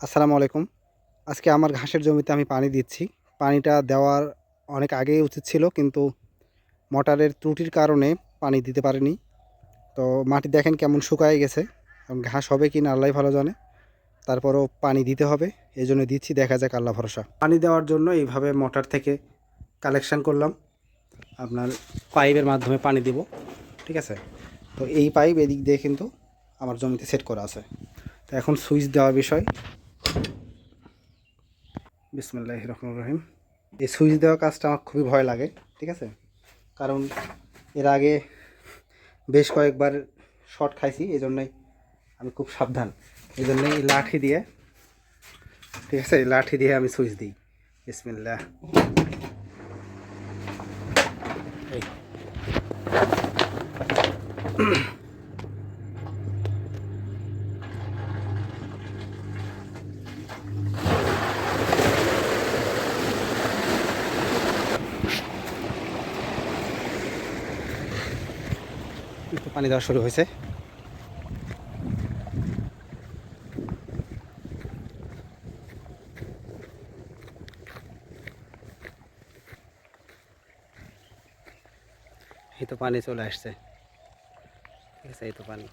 আসসালামু আলাইকুম। আজকে আমার ঘাসের জমিতে আমি পানি দিচ্ছি। পানিটা দেওয়ার অনেক আগেই উচিত ছিল, কিন্তু মোটরের ত্রুটির কারণে পানি দিতে পারিনি। তো মাটি দেখেন কেমন শুকায় গেছে। এবং ঘাস হবে কি না আল্লাহই ভালো জানে। তারপরও পানি দিতে হবে, এজন্য দিচ্ছি, দেখা যাক আল্লাহ ভরসা। পানি দেওয়ার জন্য এইভাবে মোটর থেকে কালেকশন করলাম, আপনার পাইপের মাধ্যমে পানি দিব। ঠিক আছে, তো এই পাইপ এদিক দিয়ে কিন্তু আমার জমিতে সেট করা আছে। তো এখন সুইচ দেওয়ার বিষয়। বিসমিল্লাহির রহমানির রহিম। এই সুইচ দেওয়া কাজটা আমার খুবই ভয় লাগে। ঠিক আছে, কারণ এর আগে বেশ কয়েকবার শর্ট খাইছি, এই জন্যই আমি খুব সাবধান। এই জন্যই লাঠি দিয়ে, ঠিক আছে, লাঠি দিয়ে আমি সুইচ দিই। বিসমিল্লাহ। এই একটু পানি দেওয়া শুরু হয়েছে। এই তো পানি চলে আসছে। ঠিক আছে, এই তো পানি।